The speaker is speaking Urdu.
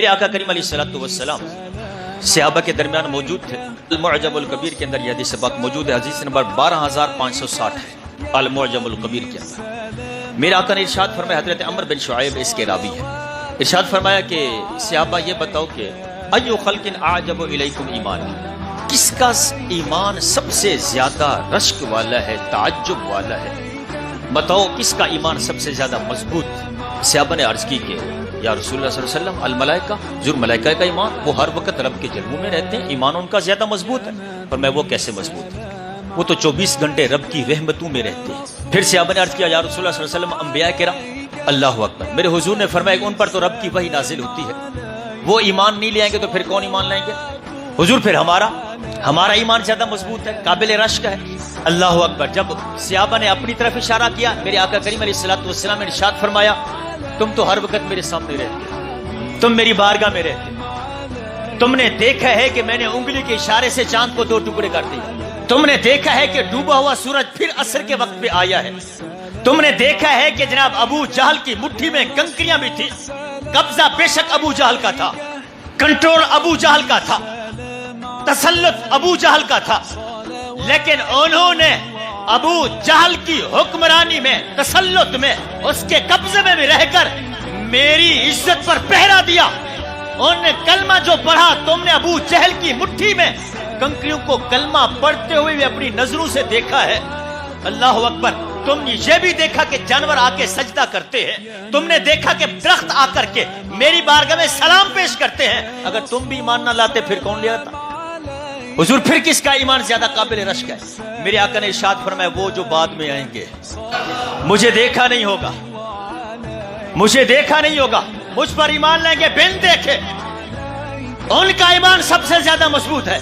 آقا کریم علیہ الصلوۃ والسلام صحابہ کے درمیان موجود تھے۔ المعجم الکبیر کے اندر یہ حدیث بات موجود ہے، حدیث نمبر 12560 ہے المعجم الکبیر کے اندر۔ میرے آقا نے ارشاد فرمایا، حضرت عمر بن شعیب اس کے راوی ہے، ارشاد فرمایا کہ صحابہ یہ بتاؤ کہ ایو خلق اعجب الیکم ایمان، کس کا ایمان سب سے زیادہ رشک والا ہے، تعجب والا ہے، بتاؤ کس کا ایمان سب سے زیادہ مضبوط۔ صحابہ نے عرض کی کہ یا رسول اللہ صلی اللہ علیہ وسلم الملائکہ، ضرور ملائکہ کا ایمان، وہ ہر وقت رب کے جلووں میں رہتے ہیں، ایمان ان کا زیادہ مضبوط ہے۔ پر میں وہ کیسے مضبوط ہے، وہ تو 24 گھنٹے رب کی رحمتوں میں رہتے ہیں۔ پھر صحابہ نے عرض کیا یا رسول اللہ صلی اللہ علیہ وسلم انبیاء کرام، اللہ اکبر، میرے حضور نے فرمایا کہ ان پر تو رب کی وحی نازل ہوتی ہے، وہ ایمان نہیں لے آئیں گے تو پھر کون ایمان لائیں گے؟ حضور پھر ہمارا ایمان زیادہ مضبوط ہے، قابل رشک ہے۔ اللہ اکبر۔ جب صحابہ نے اپنی طرف اشارہ کیا، میرے آقا کریم علیہ الصلوۃ والسلام نے ارشاد فرمایا تم تو ہر وقت میرے سامنے رہتے، تم میری بارگاہ میں رہتے، تم نے دیکھا ہے کہ میں نے انگلی کے اشارے سے چاند کو 2 ٹکڑے کر دیے، تم نے دیکھا ہے کہ ڈوبا ہوا سورج پھر عصر کے وقت پہ آیا ہے، تم نے دیکھا ہے کہ جناب ابو جہل کی مٹھی میں کنکریاں بھی تھی، قبضہ بے شک ابو جہل کا تھا، کنٹرول ابو جہل کا تھا، تسلط ابو جہل کا تھا، لیکن انہوں نے ابو جہل کی حکمرانی میں، تسلط میں، اس کے قبضے میں بھی رہ کر میری عزت پر پہرا دیا۔ انہوں نے کلمہ جو پڑھا، تم نے ابو جہل کی مٹھی میں کنکریوں کو کلمہ پڑھتے ہوئے بھی اپنی نظروں سے دیکھا ہے۔ اللہ اکبر۔ تم نے یہ بھی دیکھا کہ جانور آ کے سجدہ کرتے ہیں، تم نے دیکھا کہ درخت آ کر کے میری بارگاہ میں سلام پیش کرتے ہیں۔ اگر تم بھی ایمان نہ لاتے پھر کون لے آتا؟ حضور پھر کس کا ایمان زیادہ قابل رشک ہے؟ میرے آقا نے ارشاد فرمایا وہ جو بعد میں آئیں گے، مجھے دیکھا نہیں ہوگا، مجھے دیکھا نہیں ہوگا، مجھ پر ایمان لیں گے بن دیکھے، ان کا ایمان سب سے زیادہ مضبوط ہے۔